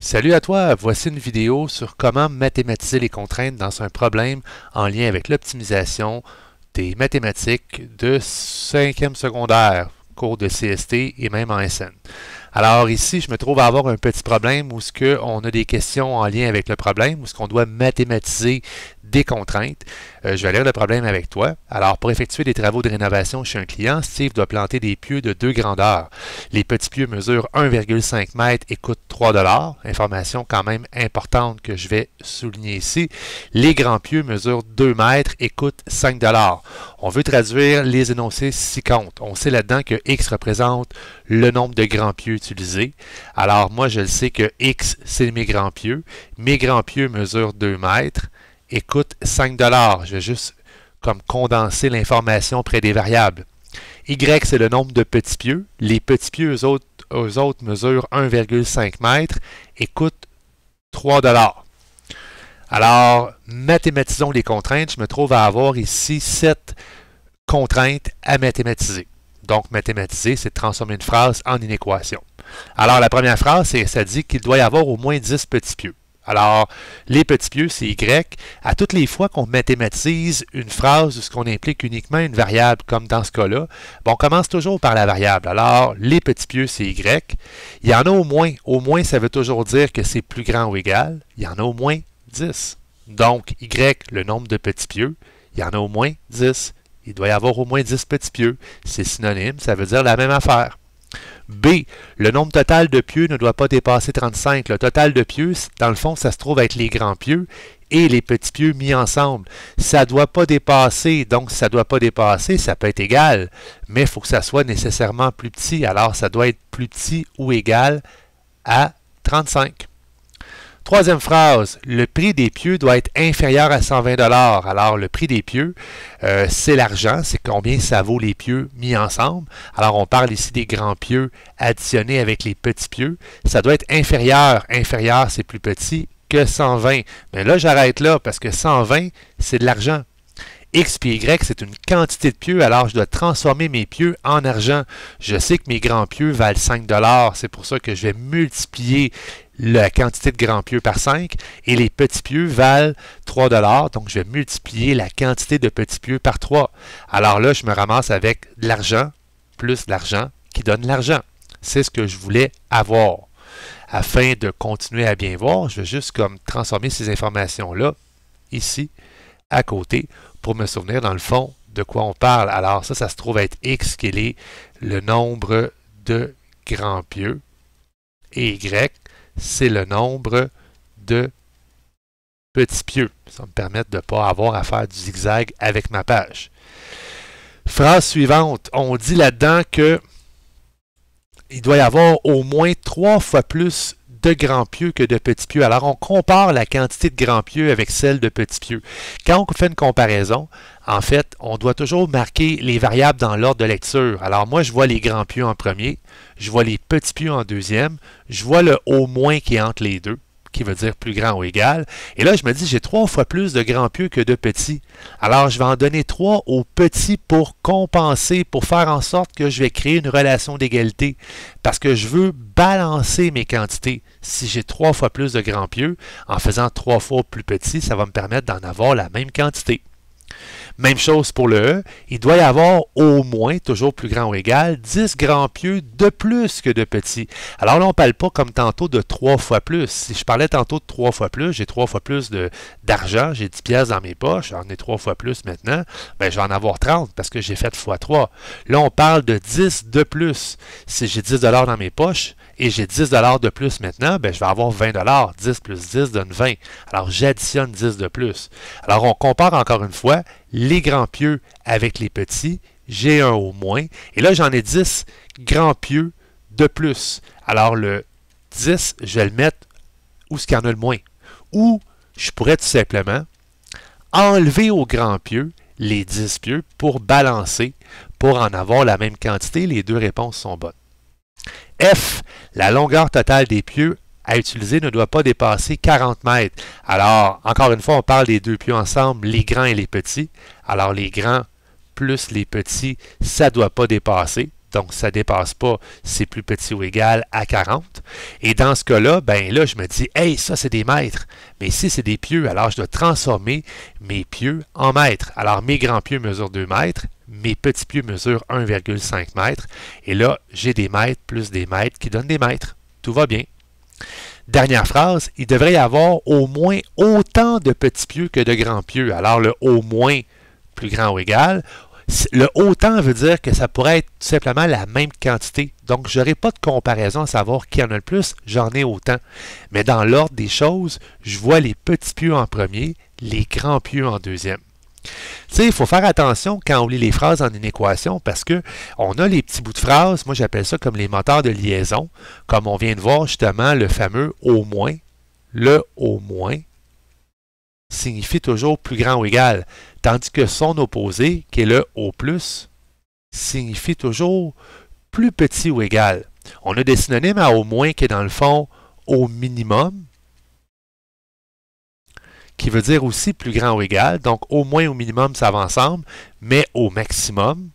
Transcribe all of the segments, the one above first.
Salut à toi, voici une vidéo sur comment mathématiser les contraintes dans un problème en lien avec l'optimisation des mathématiques de 5e secondaire, cours de CST et même en SN. Alors ici, je me trouve à avoir un petit problème où on a des questions en lien avec le problème, où on doit mathématiser des contraintes. Je vais lire le problème avec toi. Alors, pour effectuer des travaux de rénovation chez un client, Steve doit planter des pieux de 2 grandeurs. Les petits pieux mesurent 1,5 m et coûtent 3 $. Information quand même importante que je vais souligner ici. Les grands pieux mesurent 2 mètres et coûtent 5 $. On veut traduire les énoncés ci-contre. On sait là-dedans que X représente le nombre de grands pieux utilisés. Alors, moi, je le sais que X, c'est mes grands pieux. Mes grands pieux mesurent 2 mètres et coûtent 5 $. Je vais juste comme condenser l'information près des variables. Y, c'est le nombre de petits pieux. Les petits pieux, eux autres mesurent 1,5 m et coûtent 3 $. Alors, mathématisons les contraintes. Je me trouve à avoir ici 7 contraintes à mathématiser. Donc, mathématiser, c'est de transformer une phrase en une équation. Alors, la première phrase, ça dit qu'il doit y avoir au moins 10 petits pieux. Alors, les petits pieux, c'est Y. À toutes les fois qu'on mathématise une phrase, ce qu'on implique uniquement une variable, comme dans ce cas-là, on commence toujours par la variable. Alors, les petits pieux, c'est Y. Il y en a au moins. Au moins, ça veut toujours dire que c'est plus grand ou égal. Il y en a au moins 10. Donc, Y, le nombre de petits pieux, il y en a au moins 10. Il doit y avoir au moins 10 petits pieux. C'est synonyme, ça veut dire la même affaire. B, le nombre total de pieux ne doit pas dépasser 35. Le total de pieux, dans le fond, ça se trouve être les grands pieux et les petits pieux mis ensemble. Ça ne doit pas dépasser, donc ça ne doit pas dépasser, ça peut être égal, mais il faut que ça soit nécessairement plus petit. Alors, ça doit être plus petit ou égal à 35. Troisième phrase, le prix des pieux doit être inférieur à 120 $. Alors, le prix des pieux, c'est l'argent, c'est combien ça vaut les pieux mis ensemble. Alors, on parle ici des grands pieux additionnés avec les petits pieux. Ça doit être inférieur. Inférieur, c'est plus petit que 120. Mais là, j'arrête là parce que 120, c'est de l'argent. X puis Y, c'est une quantité de pieux, alors je dois transformer mes pieux en argent. Je sais que mes grands pieux valent 5 $. C'est pour ça que je vais multiplier la quantité de grands pieux par 5 et les petits pieux valent 3 $. Donc, je vais multiplier la quantité de petits pieux par 3. Alors là, je me ramasse avec de l'argent plus de l'argent qui donne l'argent. C'est ce que je voulais avoir. Afin de continuer à bien voir, je vais juste comme transformer ces informations-là ici, à côté, pour me souvenir dans le fond de quoi on parle. Alors ça se trouve être X qui est le nombre de grands pieux et Y, c'est le nombre de petits pieux. Ça va me permettre de ne pas avoir à faire du zigzag avec ma page. Phrase suivante, on dit là-dedans que il doit y avoir au moins 3 fois plus de grands pieux que de petits pieux. Alors, on compare la quantité de grands pieux avec celle de petits pieux. Quand on fait une comparaison, en fait, on doit toujours marquer les variables dans l'ordre de lecture. Alors, moi, je vois les grands pieux en premier, je vois les petits pieux en deuxième, je vois le au moins qui est entre les deux, qui veut dire plus grand ou égal. Et là, je me dis, j'ai 3 fois plus de grands pieux que de petits. Alors, je vais en donner 3 aux petits pour compenser, pour faire en sorte que je vais créer une relation d'égalité. Parce que je veux balancer mes quantités. Si j'ai 3 fois plus de grands pieux, en faisant 3 fois plus petit, ça va me permettre d'en avoir la même quantité. Même chose pour le E, il doit y avoir au moins, toujours plus grand ou égal, 10 grands pieux de plus que de petits. Alors là, on ne parle pas comme tantôt de 3 fois plus. Si je parlais tantôt de 3 fois plus, j'ai 3 fois plus d'argent, j'ai 10 piastres dans mes poches, j'en ai 3 fois plus maintenant, ben, je vais en avoir 30 parce que j'ai fait x 3. Là, on parle de 10 de plus. Si j'ai 10 $ dans mes poches et j'ai 10 $ de plus maintenant, ben, je vais avoir 20 $. 10 plus 10 donne 20. Alors, j'additionne 10 de plus. Alors, on compare encore une fois les grands pieux avec les petits, j'ai un au moins, et là j'en ai 10 grands pieux de plus. Alors le 10, je vais le mettre où ce qu'il y en a le moins. Ou je pourrais tout simplement enlever aux grands pieux les 10 pieux pour balancer, pour en avoir la même quantité. Les deux réponses sont bonnes. F, la longueur totale des pieux à utiliser ne doit pas dépasser 40 mètres. Alors, encore une fois, on parle des deux pieux ensemble, les grands et les petits. Alors, les grands plus les petits, ça ne doit pas dépasser. donc ça ne dépasse pas c'est plus petit ou égal à 40. Et dans ce cas-là, ben là, je me dis, hey, ça c'est des mètres, mais ici c'est des pieux, alors je dois transformer mes pieux en mètres. Alors mes grands pieux mesurent 2 mètres, mes petits pieux mesurent 1,5 mètres, et là, j'ai des mètres plus des mètres qui donnent des mètres. Tout va bien. Dernière phrase, il devrait y avoir au moins autant de petits pieux que de grands pieux. Alors le au moins plus grand ou égal, le autant veut dire que ça pourrait être tout simplement la même quantité. Donc, je n'aurai pas de comparaison à savoir qui en a le plus, j'en ai autant. Mais dans l'ordre des choses, je vois les petits pieux en premier, les grands pieux en deuxième. Tu sais, il faut faire attention quand on lit les phrases en une équation parce que on a les petits bouts de phrases, moi j'appelle ça comme les moteurs de liaison, comme on vient de voir justement le fameux au moins. Le au moins signifie toujours plus grand ou égal, tandis que son opposé, qui est le au plus, signifie toujours plus petit ou égal. On a des synonymes à au moins qui est dans le fond au minimum, qui veut dire aussi plus grand ou égal. Donc, au moins, au minimum, ça va ensemble, mais au maximum,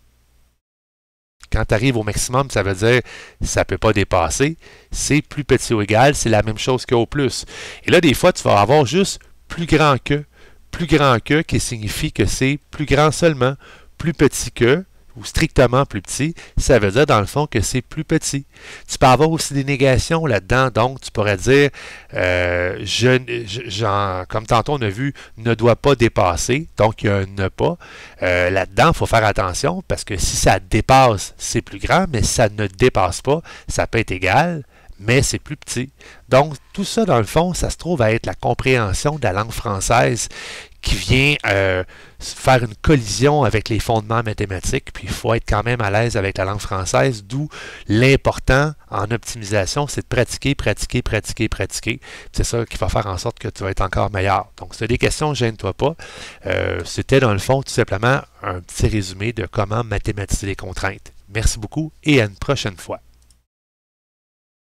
quand tu arrives au maximum, ça veut dire ça ne peut pas dépasser. C'est plus petit ou égal, c'est la même chose qu'au plus. Et là, des fois, tu vas avoir juste plus grand que, qui signifie que c'est plus grand seulement, plus petit que, ou strictement plus petit, ça veut dire dans le fond que c'est plus petit. Tu peux avoir aussi des négations là-dedans, donc tu pourrais dire, comme tantôt on a vu, ne doit pas dépasser, donc il y a un ne pas. Là-dedans, il faut faire attention parce que si ça dépasse, c'est plus grand, mais si ça ne dépasse pas, ça peut être égal, mais c'est plus petit. Donc, tout ça, dans le fond, ça se trouve à être la compréhension de la langue française qui vient faire une collision avec les fondements mathématiques, puis il faut être quand même à l'aise avec la langue française, d'où l'important en optimisation, c'est de pratiquer, pratiquer, pratiquer, pratiquer. C'est ça qui va faire en sorte que tu vas être encore meilleur. Donc, si tu as des questions, gêne-toi pas. C'était dans le fond tout simplement un petit résumé de comment mathématiser les contraintes. Merci beaucoup et à une prochaine fois.